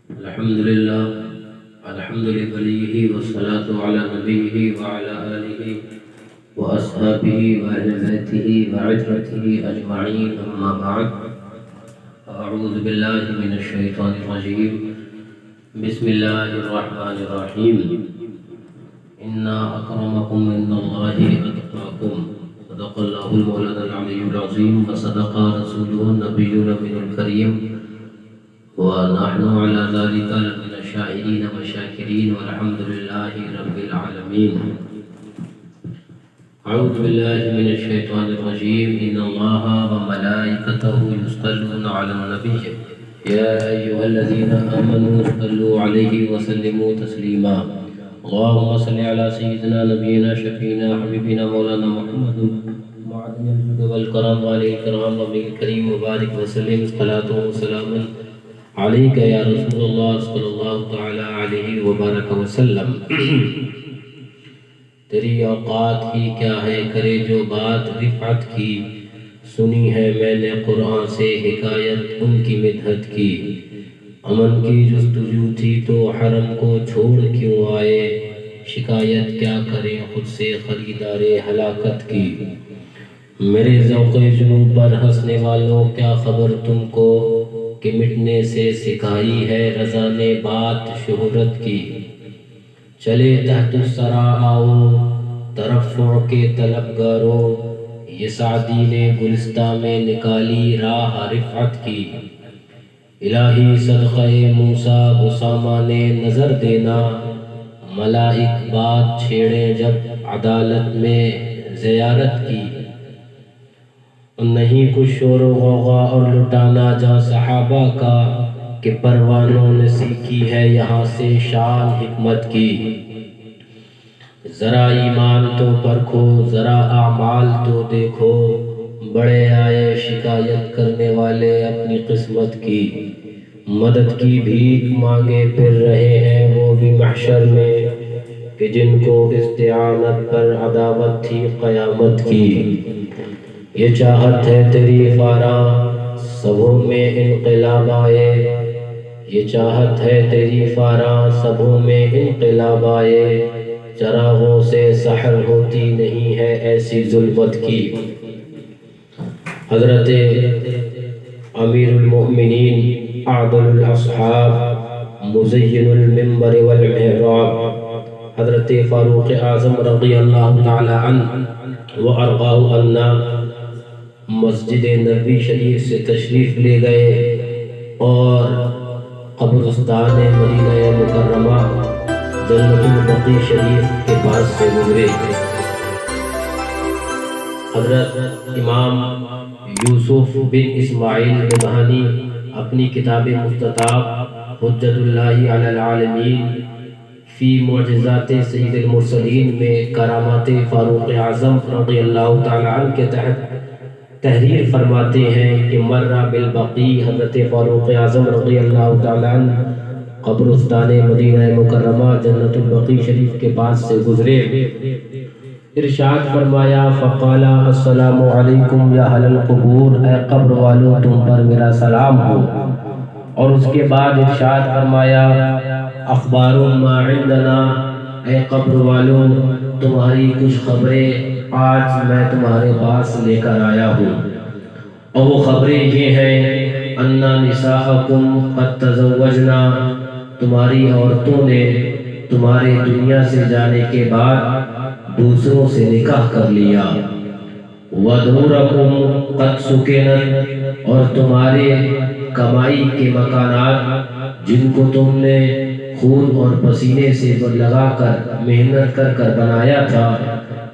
الحمد لله الحمد لوليه والصلاة على نبيه وعلى آله وأصحابه وأهل بيته وعترته أجمعين أما بعد أعوذ بالله من الشيطان الرجيم بسم الله الرحمن الرحيم إنا أكرمكم عند الله أتقاكم صدق الله المولانا العلي العظيم وصدق رسوله النبي الأمين الكريم ونحن على ذلك لمن الشاهدين والشاكرين والحمد لله رب العالمين. أعوذ بالله من الشيطان الرجيم إن الله وملائكته يصلون على النبي يا أيها الذين آمنوا صلوا عليه وسلموا تسليما. اللهم صل على سيدنا نبينا شفينا حبيبنا مولانا محمد معدن الجود والكرم وعليه الكرام وبه الكريم وبارك وسلم صلاة وسلام عليك يا رسول اللہ صلی اللہ تعالی علیہ وبارک وسلم. تیری اوقات ہی کیا ہے کرے جو بات رفعت کی، سنی ہے میں نے قرآن سے حکایت ان کی مدحت کی. امن کی جستجو تھی تو حرم کو چھوڑ کیوں آئے، شکایت کیا کریں خود سے خریدار ہلاکت کی. میرے ذوق جنوب پر ہنسنے والوں کیا خبر تم کو، کہ مٹنے سے سکھائی ہے رضا نے بات شہرت کی. چلے تحت الثری آؤ ترفع کے طلبگارو، یہ سعدی نے گلستہ میں نکالی راہ رفعت کی. الہی صدقہ موسیٰ اسامہ نے نظر دینا، ملائک بات چھیڑے جب عدالت میں زیارت کی. نہیں کچھ شور و غوغا اور لٹانا جا صحابہ کا، کہ پروانوں نے سیکھی ہے یہاں سے شان حکمت کی. ذرا ایمان تو پرکھو ذرا اعمال تو دیکھو، بڑے آئے شکایت کرنے والے اپنی قسمت کی. مدد کی بھیک مانگے پھر رہے ہیں وہ بھی محشر میں، کہ جن کو استعانت پر عداوت تھی قیامت کی. یہ چاہت ہے تیری فاراں سبوں میں انقلاب آئے، یہ چاہت ہے تیری فاراں سبوں میں انقلاب آئے. چراغوں سے سحر ہوتی نہیں ہے ایسی ظلمت کی. حضرت امیر المؤمنین اعدل الاصحاب مزین المنبر والمحراب حضرت فاروق اعظم رضی اللہ تعالی عنہ وارضاہ عنا مسجد نبوی شریف سے تشریف لے گئے اور قبرستان مدینہ مکرمہ جنت البقیع شریف کے پاس سے گزرے. حضرت امام یوسف بن اسماعیل نبہانی اپنی کتاب مستطاب حجت اللہ علی العالمین فی معجزات سید المرسلین میں کرامات فاروق اعظم رضی اللہ تعالی عنہ کے تحت تحریر فرماتے ہیں کہ مرہ بالبقیع حضرت فاروق اعظم رضی اللہ تعالی عنہ قبرستان مدینہ مکرمہ جنت البقیع شریف کے پاس سے گزرے. ارشاد فرمایا فقال السلام علیکم یا اہل القبور، اے قبر والوں تم پر میرا سلام ہو. اور اس کے بعد ارشاد فرمایا اخبار ما عندنا، اے قبر والوں تمہاری کچھ خبریں آج میں تمہارے پاس لے کر آیا ہوں. اور وہ خبریں یہ ہیں ان نساءکم قد تزوجنا، تمہاری عورتوں نے تمہارے دنیا سے جانے کے بعد دوسروں سے نکاح کر لیا. ودورکم قد سکنت، اور تمہارے کمائی کے مکانات جن کو تم نے خون اور پسینے سے لگا کر محنت کر کر بنایا تھا،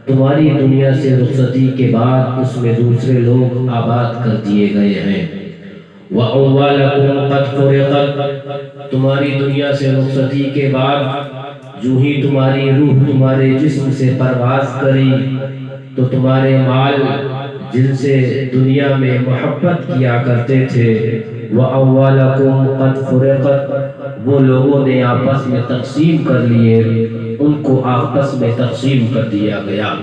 تمہاری دنیا سے رخصتی کے بعد اس میں دوسرے لوگ آباد کر دیے گئے ہیں. وَأَمْوَالَكُمْ قَدْ فُرِقَتْ، تمہاری دنیا سے رخصتی کے بعد جو ہی تمہاری روح تمہارے جسم سے پرواز کری تو تمہارے مال جن سے دنیا میں محبت کیا کرتے تھے وَأَمْوَالَكُمْ قَدْ فُرِقَتْ، وہ لوگوں نے آپس میں تقسیم کر لیے، ان کو آپس میں تقسیم کر دیا گیا.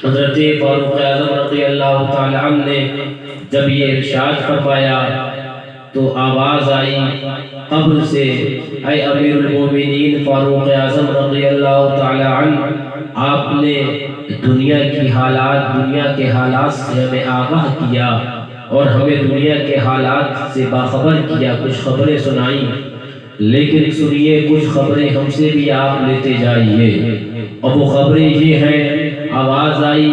حضرت فاروق اعظم رضی اللہ تعالی عنہ نے جب یہ ارشاد فرمایا تو آواز آئی قبر سے، اے امیر المومنین فاروق اعظم رضی اللہ تعالی عنہ، آپ نے دنیا کے حالات سے ہمیں آگاہ کیا اور ہمیں دنیا کے حالات سے باخبر کیا، کچھ خبریں سنائیں، لیکن سنیے کچھ خبریں ہم سے بھی آپ لیتے جائیے۔ اور وہ خبریں یہ ہیں، آواز آئی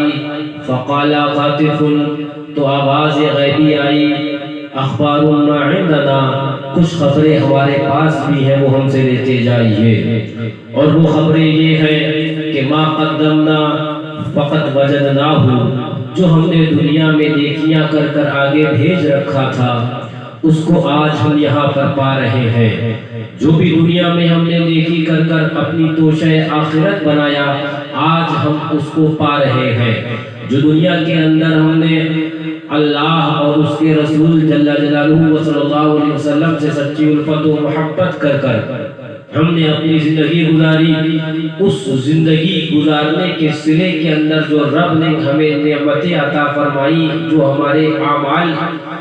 فقال خاطف، تو آواز غیبی آئی، اخبار ما عندنا، کچھ خبریں ہمارے پاس بھی ہیں وہ ہم سے لیتے جائیے۔ اور وہ خبریں یہ ہیں کہ ما قدمنا فقط وجدناہ، جو ہم نے دنیا میں نیکیاں کر کر آگے بھیج رکھا تھا اس کو آج ہم یہاں پر پا رہے ہیں۔ جو بھی دنیا میں ہم نے نیکی کر کر اپنی توشہ آخرت بنایا، آج ہم اس کو پا رہے ہیں۔ جو دنیا کے اندر ہم نے اللہ اور اس کے رسول جل جلالہ صلی اللہ علیہ وسلم سے سچی الفت و محبت کر کر ہم نے اپنی زندگی گزاری، اس زندگی گزارنے کے صلے کے اندر جو رب نے ہمیں نعمتیں عطا فرمائی، جو ہمارے اعمال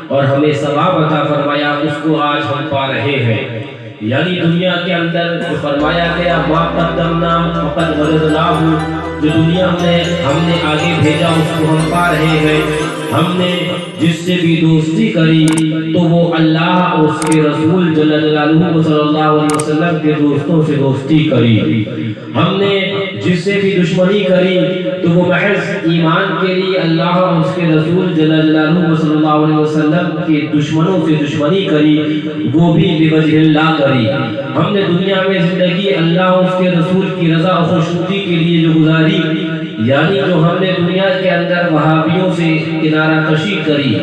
اور ہمیں ثواب عطا فرمایا، اس کو آج ہم پا رہے ہیں۔ یعنی دنیا کے اندر جو فرمایا گیا ما قدمنا فقط وجدناہ، جو دنیا میں ہم نے آگے بھیجا اس کو ہم پا رہے ہیں۔ ہم نے جس سے بھی دوستی کری تو وہ اللہ اور اس کے رسول جل جلالہ صلی اللہ علیہ وسلم کے دوستوں سے دوستی کری۔ ہم نے جس سے بھی دشمنی کری تو وہ محض ایمان کے لیے اللہ اور اس کے رسول جل جلالہ صلی اللہ علیہ وسلم کے دشمنوں سے دشمنی کری، وہ بھی بوجہ اللہ کری۔ ہم نے دنیا میں زندگی اللہ اور اس کے رسول کی رضا اور خوشنودی کے لیے جو گزاری، یعنی جو ہم نے دنیا کے اندر وہابیوں سے کنارہ کشی کری،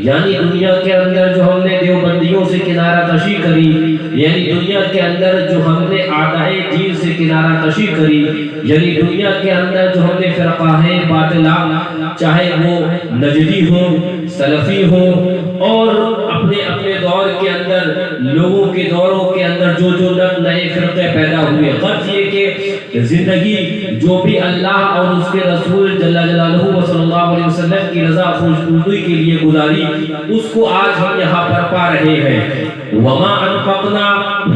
یعنی دنیا کے اندر جو ہم نے دیوبندیوں سے کنارہ کشی کری، یعنی دنیا کے اندر جو ہم نے اعدائے دین سے کنارہ کشی کری، یعنی دنیا کے اندر جو ہم نے فرقہ باطلہ، چاہے وہ نجدی ہو، سلفی ہو، اور اپنے اپنے دور کے اندر لوگوں کے دوروں کے اندر جو نئے فرقے پیدا ہوئے، غرض یہ کہ زندگی جو بھی اللہ اور اس کے رسول جل جلالہ صلی اللہ علیہ وسلم کی رضا خوشنودی کے لیے گزاری، اس کو آج ہم یہاں پر پا رہے ہیں۔ وما انفقنا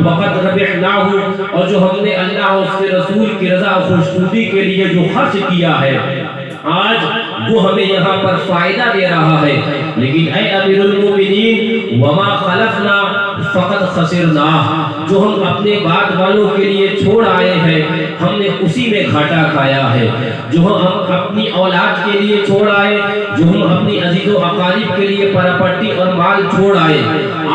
فقط ربحناہ، اور جو ہم نے اللہ اور اس کے رسول کی رضا خوشنودی کے لیے جو خرچ کیا ہے، آج وہ ہمیں یہاں پر فائدہ دے رہا ہے۔ لیکن اے امیر المومنین وما خلفنا فقط خسرنا، جو ہم اپنے بعد والوں کے لیے چھوڑ آئے ہیں ہم نے اسی میں گھاٹا کھایا ہے۔ جو ہم اپنی اولاد کے لیے چھوڑ آئے، جو ہم اپنی عزیز و اقارب کے لیے پراپرٹی اور مال چھوڑ آئے،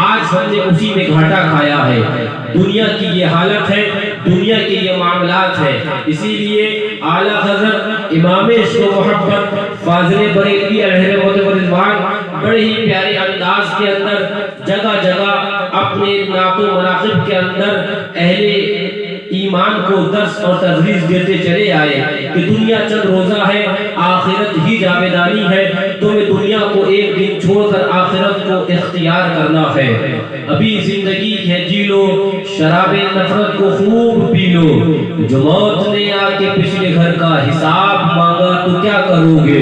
آج ہم نے اسی میں گھاٹا کھایا ہے۔ دنیا کی یہ حالت ہے، دنیا کے یہ معاملات ہیں۔ اسی لیے اعلیٰ حضرت امام عشق و محبت فاضل بریلوی علیہ رحمۃ و رضوان بڑے ہی پیارے انداز کے اندر جگہ جگہ اپنے نعت و مناقب کے اندر اہل ایمان کو درس اور تدریس دیتے چلے آئے کہ دنیا چند روزہ ہے، آخرت ہی جاویدانی ہے، تمہیں دنیا کو ایک دن چھوڑ کر آخرت کو اختیار کرنا ہے۔ ابھی زندگی ہے، جی لو، شراب نفرت کو خوب پی لو، جو موت نے آ کے پچھلے گھر کا حساب مانگا تو کیا کرو گے؟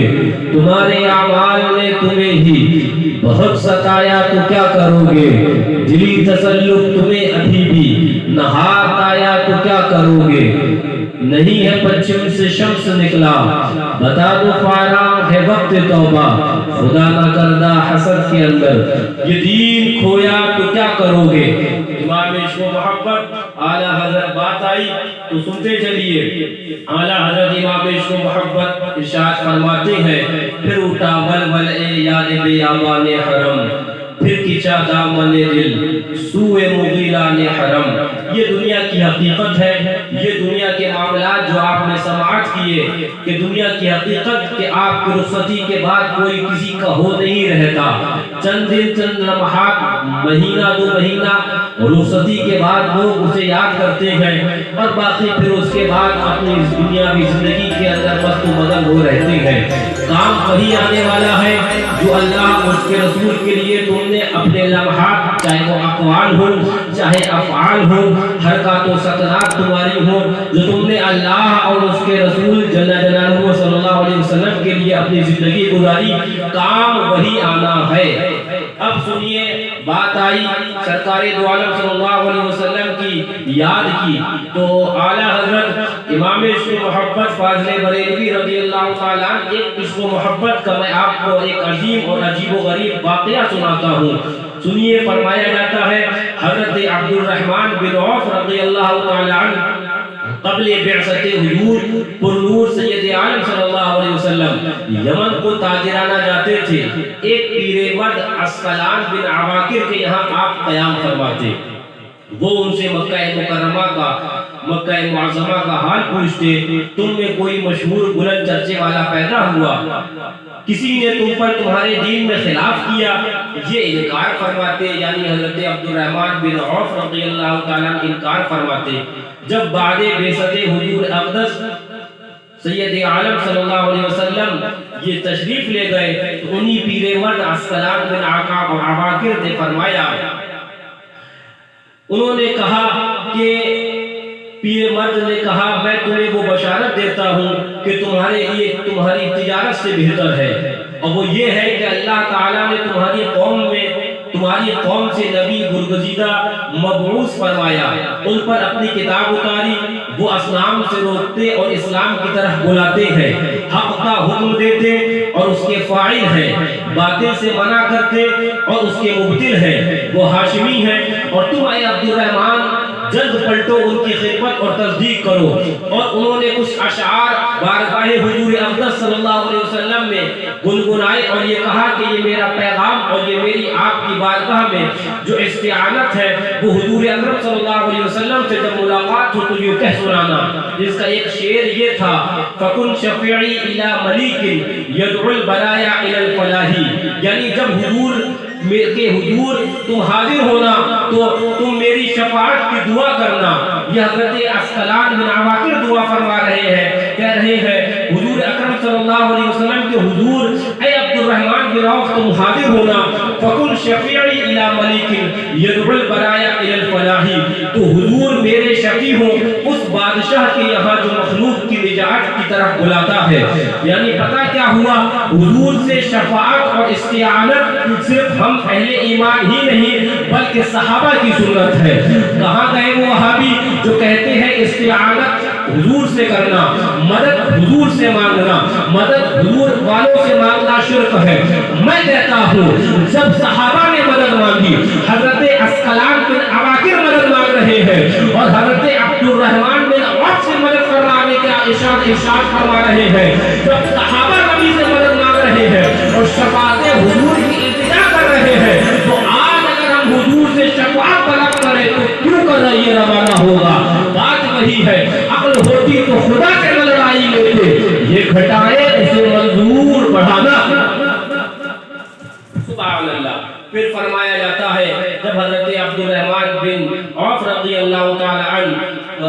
تمہارے اعمال نے تمہیں ہی بہت ستایا تو کیا کرو گے؟ دلی تسلط تمہیں ابھی بھی نہات آیا تو کیا کرو گے؟ نہیں ہے پچھم سے شمس نکلا، بتا دو فارغ ہے وقت توبہ، خدا نہ کردہ حسد کے اندر یہ دین کھویا تو کیا کرو گے؟ امام عشق و محبت اعلیٰ حضرت بات آئی تو سنتے چلیے۔ اعلیٰ حضرت امام عشق و محبت ارشاد فرماتے ہیں، پھر اٹھا ولول اے یاد بیابان حرم، پھر کھچا دامن دل سوئے مغیلان حرم۔ یہ دنیا کی حقیقت ہے، یہ دنیا کے معاملات جو آپ نے سماعت کیے کہ دنیا کی حقیقت کہ آپ کی رخصتی کے بعد کوئی کسی کا ہو نہیں رہتا، چند دن چند لمحات، مہینہ دو مہینہ رخصتی کے بعد لوگ اسے یاد کرتے ہیں اور باقی پھر اس کے بعد اپنی دنیاوی زندگی کے اندر مست و مگن ہو رہتے ہیں۔ کام وہی آنے والا ہے جو اللہ اور اس کے رسول کے لیے تم نے اپنے لمحات، چاہے وہ اقوال ہو چاہے افعال ہو، حرکات و سکنات تمہاری ہو، جو تم نے اللہ اور اس کے رسول جل جلالہ صلی اللہ علیہ وسلم کے لیے اپنی زندگی گزاری، کام وہی آنا ہے۔ اب سنیے بات آئی سرکار دو عالم صلی اللہ علیہ وسلم کی یاد کی تو اعلیٰ حضرت امام عشق و محبت فاضل بریلوی رضی اللہ تعالیٰ ایک عشق و محبت کا میں آپ کو ایک عظیم اور عجیب و غریب واقعہ سناتا ہوں. سنیے فرمایا جاتا ہے حضرت عبد الرحمن بن عوف رضی اللہ تعالیٰ عنہ قبل بعثت حضور پر نور سید عالم صلی اللہ علیہ وسلم یمن کو تاجرانہ جاتے تھے. ایک پیر مرد عسقلان بن عواقر کے یہاں آپ قیام فرماتے. وہ ان سے مکہ مکرمہ کا مکہ معظمہ کا حال پوچھتے. تم میں کوئی مشہور بلند چرچے والا پیدا ہوا؟ کسی نے تم پر تمہارے دین میں خلاف کیا؟ یہ انکار فرماتے یعنی حضرت عبد الرحمن بن عوف رضی اللہ تعالیٰ انکار فرماتے. جب بعد بعثت حضور اقدس سید عالم صلی اللہ علیہ وسلم یہ تشریف لے گئے تو انہی پیر مرد عسقلان بن عواقر نے فرمایا انہوں نے کہا کہ پیر مرد نے کہا میں تمہیں وہ بشارت دیتا ہوں کہ تمہارے لیے تمہاری تجارت سے بہتر ہے اور وہ یہ ہے کہ اللہ تعالیٰ نے تمہاری قوم سے نبی برگزیدہ مبعوث فرمایا. ان پر اپنی کتاب اتاری. وہ اصنام سے روکتے اور اسلام کی طرف بلاتے ہیں. حق کا حکم دیتے اور اس کے فاعل ہیں. باطل سے منع کرتے اور اس کے مبطل ہیں. وہ ہاشمی ہیں اور تم اے عبد الرحمن جلد پلٹو ان کی خدمت اور تصدیق کرو. اور انہوں نے کچھ اشعار بارگاہ حضور اقدس صلی اللہ علیہ وسلم میں گنگنائے اور یہ کہا کہ یہ میرا پیغام اور یہ میری آپ کی بارگاہ میں جو استعانت ہے وہ حضور اکرم صلی اللہ علیہ وسلم سے جب ملاقات ہو تو یہ کہہ سنانا. جس کا ایک شعر یہ تھا فَكُنْ شَفِعِي إِلَى مَلِيكٍ يَدْعُ الْبَرَايَا إِلَى الْفَلَاحِ یعنی جب حضور تم حاضر ہونا تو تم میری شفاعت کی دعا کرنا. یہ حضرت عسقلان بن عواقر دعا فرما رہے ہیں کہہ رہے ہیں حضور اکرم صلی اللہ علیہ وسلم کے حضور اے عبد الرحمن بن عوف تم حاضر ہونا فَكُنْ شَفِعِي إِلَى مَلِكٍ يَدْعُ الْبَرَايَا إِلَى الْفَلَاحِ تو حضور میرے شفیع ہوں اس بادشاہ کے یہاں جو مخلوق کی نجات کی طرف بلاتا ہے. یعنی پتہ کیا ہوا حضور سے شفاعت اور استعانت صرف ہم اہل ایمان ہی نہیں بلکہ صحابہ کی سنت ہے. کہاں گئے وہ وہابی جو کہتے ہیں استعانت حضور سے کرنا مدد حضور سے مانگنا مدد حضور والوں سے مانگنا شرک ہے. میں کہتا ہوں جب صحابہ نے مدد مانگی حضرت عسقلان بن عواقر مدد مانگ رہے ہیں اور حضرت عبد الرحمن بن عوف سے مدد کروانے کا ارشاد فرما رہے ہیں. جب صحابہ نبی سے مدد مانگ رہے ہیں اور شفاعت حضور کی التجا کر رہے ہیں تو آج اگر ہم حضور سے شفاعت طلب کریں تو کیوں کر رہے یہ روانہ ہوگا. بات وہی ہے عقل ہوتی تو خدا سے لڑائی لیتے. یہ گھٹائے اسے منظور بڑھانا. سبحان اللہ. پھر فرمایا جاتا ہے جب حضرت عبد الرحمن بن عوف رضی اللہ تعالی عنہ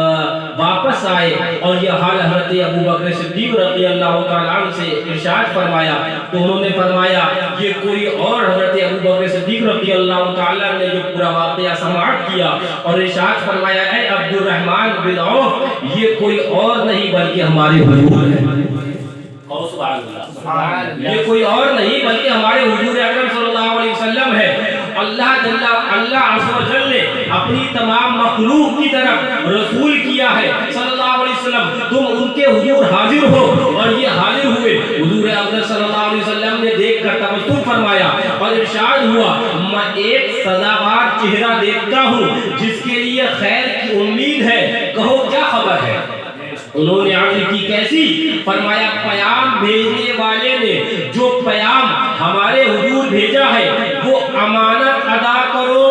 واپس آئے اور یہ حال حضرت ابو بکر صدیق رضی اللہ تعالی عنہ سے ارشاد فرمایا تو انہوں نے فرمایا یہ کوئی اور حضرت ابو بکر صدیق رضی اللہ تعالی عنہ نے جو پورا واقعہ سماعت کیا اور ارشاد فرمایا اے عبد الرحمن بن عوف یہ کوئی اور نہیں بلکہ ہمارے حضور ہیں. یہ کوئی اور نہیں بلکہ ہمارے حضور اکرم صلی اللہ علیہ وسلم ہے. اللہ عز و جل نے اپنی تمام مخلوق کی طرف رسول کیا ہے صلی اللہ علیہ وسلم. تم ان کے حضور حاضر ہو اور یہ حاضر ہوئے. حضور اکرم صلی اللہ علیہ وسلم نے دیکھ کر تبسم فرمایا اور ارشاد ہوا میں ایک سزاوار چہرہ دیکھتا ہوں جس کے لیے خیر کی امید ہے. کہو کیا خبر ہے؟ انہوں نے عرض کی کیسی؟ فرمایا پیام بھیجنے والے نے جو پیام ہمارے حضور بھیجا ہے وہ امانت ادا کرو.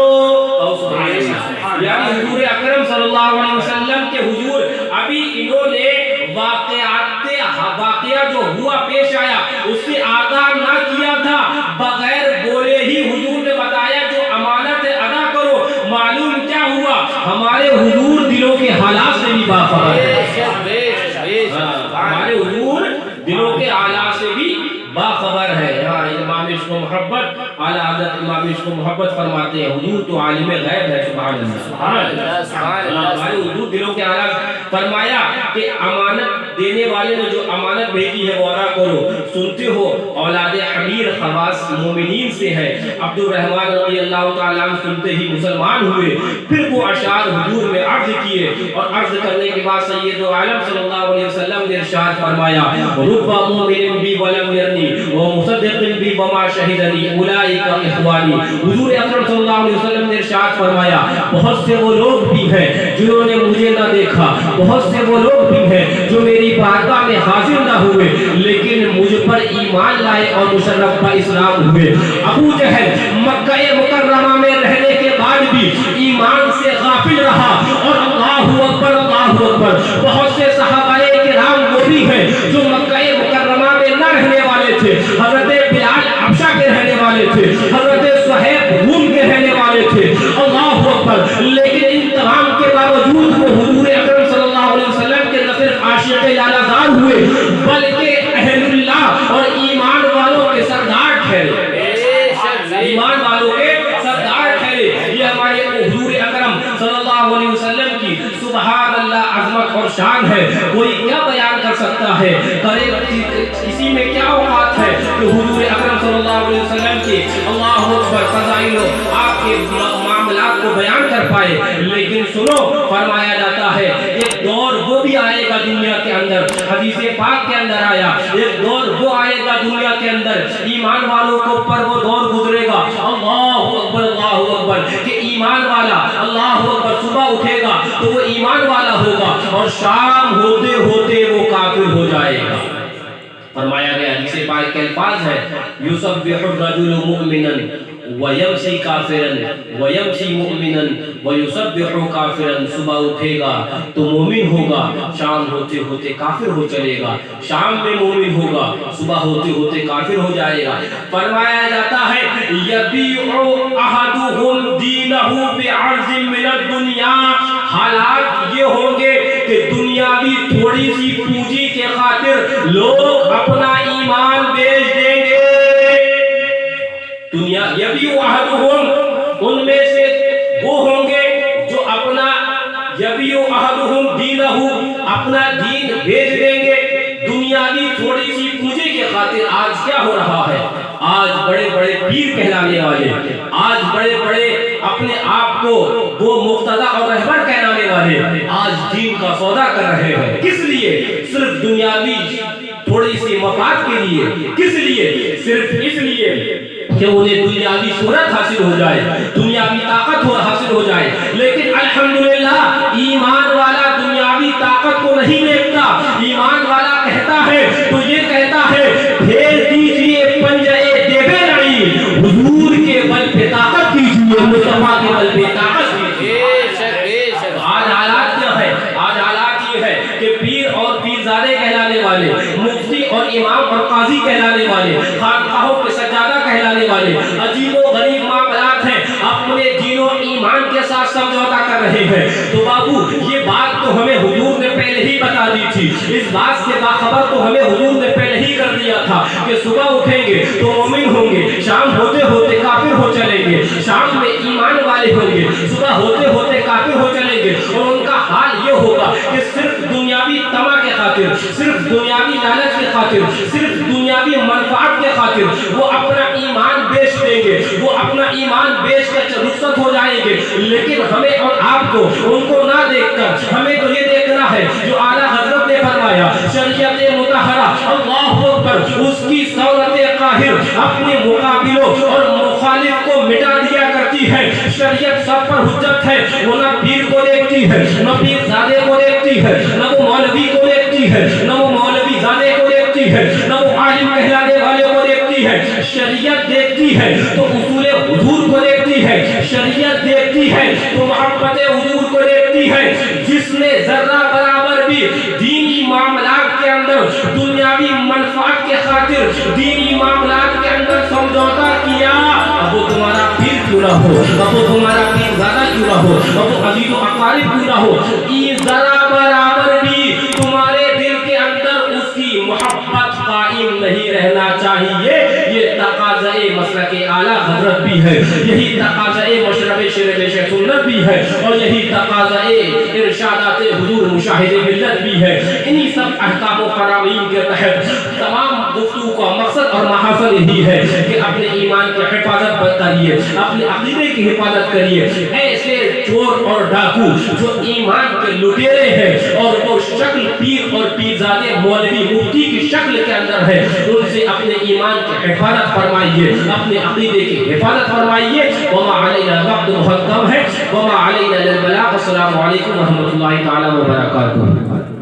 یعنی حضور اکرم صلی اللہ علیہ وسلم کے حضور ابھی انہوں نے واقعہ جو ہوا پیش آیا اس سے آگاہ نہ کیا تھا. بغیر بولے ہی حضور نے بتایا جو امانت ادا کرو. معلوم کیا ہوا ہمارے حضور دلوں کے حالات سے بھی باخبر ہے. ہمارے حضور دلوں کے حالات سے بھی باخبر ہے. امام عشق و محبت اعلیٰ حضرت امام اس کو محبت فرماتے ہیں، حضور تو عالم غیب ہے، سبحان اللہ سبحان اللہ سبحان اللہ۔ ہمارے حضور دلوں کے اعلیٰ فرمایا کہ امانت دینے والے نے جو امانت بھیجی ہے وہ ادا کرو۔ سنتے ہو اولاد حمیر خواص مومنین سے ہے، عبد الرحمن رضی اللہ تعالیٰ عنہ سنتے ہی مسلمان ہوئے، پھر وہ اشعار حضور میں عرض کیے، اور عرض کرنے کے بعد سید عالم صلی اللہ علیہ وسلم نے ارشاد فرمایا رب مومن بی ولم یرنی ومصدق بی وما شہدنی اولئک اخوانی۔ حضور اکرم صلی اللہ علیہ وسلم نے ارشاد فرمایا بہت سے وہ لوگ بھی ہیں جنہوں نے مجھے نہ دیکھا، بہت سے وہ لوگ بھی ہیں جو میری بارگاہ میں حاضر نہ ہوئے لیکن مجھ پر ایمان لائے اور مشرف پر اسلام ہوئے۔ ابو جہل مکہ مکرمہ میں رہنے کے بعد بھی ایمان سے غافل رہا، اور اللہ اکبر اللہ اکبر، بہت سے صحابہ کرام وہ بھی ہیں جو مکہ مکرمہ میں نہ رہنے والے تھے، حضرت بلال حبشہ کے رہنے والے تھے، حضرت صہیب روم کے رہنے والے تھے، اللہ اکبر، لیکن ان تمام کے باوجود وہ حضور اکرم صلی اللہ علیہ وسلم کے نہ صرف عاشق لالا زار ہوئے بلکہ اہل اللہ اور ایمان والوں کے سردار ٹھہرے، ایمان والوں کے سردار ٹھہرے۔ یہ ہمارے حضور اکرم صلی اللہ علیہ وسلم کی سبحان اللہ عظمت اور شان ہے، کوئی کیا بیان کر سکتا ہے، کرے کسی میں کیا اوقات ہے کہ حضور اکرم صلی اللہ علیہ وسلم کے اللہ اکبر فضائل آپ کے معاملات کو بیان کر پائے۔ لیکن سنو، فرمایا جاتا ہے ایک دور وہ بھی آئے گا دنیا کے اندر، حدیث پاک کے اندر آیا ایک دور وہ آئے گا دنیا کے اندر، ایمان والوں کو پر وہ دور گزرے گا، اللہ اکبر، کہ ایمان والا اللہ اکبر صبح اٹھے گا تو وہ ایمان والا ہوگا اور شام ہوتے ہوتے وہ کافر ہو جائے گا۔ فرمایا گیا حدیث پاک کے الفاظ ہے یسبح الرجل مؤمنا ویمسی کافرا ویمسی مؤمنا ویسبح کافرا، صبح اٹھے گا تو مومن ہوگا، شام ہوتے ہوتے کافر ہو چلے گا، شام میں مومن ہوگا، صبح ہوتے ہوتے کافر ہو جائے گا۔ فرمایا جاتا ہے یبیع احدہم دینہ بعرض من الدنیا، حالات یہ ہوں گے کہ دنیاوی تھوڑی سی پونجی کے خاطر لوگ اپنا ایمان بیچ دیں گے۔ دنیا یبیع احدہم، ان میں سے وہ ہوں گے جو اپنا یبیع احدہم دینہ، اپنا دین بیچ دیں گے دنیاوی تھوڑی سی پونجی کے خاطر۔ آج کیا ہو رہا ہے؟ آج بڑے بڑے پیر کہلانے والے، آج بڑے بڑے اپنے آپ کو وہ مقتدی اور رہبر کہلانے والے آج دین کا سودا کر رہے ہیں۔ کس لیے؟ صرف دنیاوی تھوڑی سی مفاد کے لیے۔ کس لیے؟ صرف اس لیے کہ انہیں دنیاوی شہرت حاصل ہو جائے، دنیاوی طاقت حاصل ہو جائے۔ لیکن الحمدللہ ایمان والا دنیاوی طاقت کو نہیں دیکھتا، ایمان والا کہتا ہے تو یہ کہتا ہے پھیر دیجئے پنجے دیبے نہیں، حضور کے بل پہ طاقت کیجئے، مصطفیٰ کے بل پہ طاقت کیجئے۔ آج حالات کیا ہے؟ آج حالات یہ ہے کہ پیر اور پیرزادے کہلانے والے، مفتی اور امام اور قاضی کہلانے والے، خانقاہوں کے سجادہ کہلانے والے عجیب و غریب معاملات ہیں، اپنے دین و ایمان کے ساتھ سمجھوتا کر رہے ہیں۔ تو بابو یہ بات تو ہمیں حضور نے پہلے ہی بتا دی تھی، اس بات سے باخبر تو ہمیں حضور نے پہلے ہی کر دیا تھا کہ صبح اٹھیں گے تو مومن ہوں گے، شام ہوتے ہوتے کافر ہو چلیں گے، شام میں ایمان والے ہوں گے، صبح ہوتے ہوتے کافر ہو چلیں گے، اور ان کا حال یہ ہوگا کہ صرف دنیاوی طمع کے خاطر، صرف دنیاوی لالچ کے خاطر، صرف دنیاوی منفعت کے خاطر وہ اپنا ایمان بیچ دیں گے، وہ اپنا ایمان بیچ کر رخصت ہو جائیں گے۔ لیکن ہمیں اور آپ کو ان کو نہ دیکھ کر ہمیں تو یہ دیکھنا ہے جو اعلیٰ حضرت نے فرمایا شریعت مطہرہ اللہ اکبر، اس کی سہولت قاہر اپنے مقابلوں اور مخالف کو مٹا دیا کرتی ہے۔ شریعت سب پر حجت ہے، وہ نہ پیر کو دیکھتی ہے، نہ پیر زادے کو دیکھتی ہے، نہ وہ مولوی کو دیکھتی ہے، نہ وہ مولوی زادے کو دیکھتی ہے، نہ وہ عالم کہلانے والے کو دیکھتی ہے۔ شریعت دیکھتی ہے تو اصول حضور کو دیکھتی ہے، شریعت دیکھتی ہے تو محبت حضور کو دیکھتی ہے۔ جس نے ذرہ برابر بھی دینی معاملات کے اندر دنیاوی منفعت کے خاطر دینی معاملات کے اندر سمجھوتا کیا، اب وہ تمہارا پیر کیوں نہ ہو، اب وہ تمہارا پیر زیادہ کیوں نہ ہو، اب وہ عزیز و اقارب کیوں نہ ہو، ذرہ برابر بھی تمہارے دل کے اندر اس کی محبت قائم نہیں رہنا چاہیے۔ یہ تقاضۂ مسلک اعلیٰ حضرت بھی بھی ہے، یہی تقاضا مشرب شرب سنت بھی ہے، اور یہی تقاضا ارشادات حضور مشاہد ملت بھی ہے۔ انہی سب احکام و فرامین کے تحت تمام گفتگو کا مقصد اور محافل یہی ہے کہ اپنے ایمان کی حفاظت کریے، اپنے عقیدے کی حفاظت کریے۔ ایسے چور اور ڈاکو جو ایمان کے لٹیرے ہیں اور وہ شکل پیر اور پیرزادے مولوی مفتی کی شکل کے اندر ہے، ان سے اپنے ایمان کی حفاظت فرمائیے، اپنے عقیدے کی حفاظت فرمائیے۔ وما علینا وقت محکم ہے، وما علینا للبلاغ۔ السلام علیکم ورحمۃ اللہ تعالی وبرکاتہ۔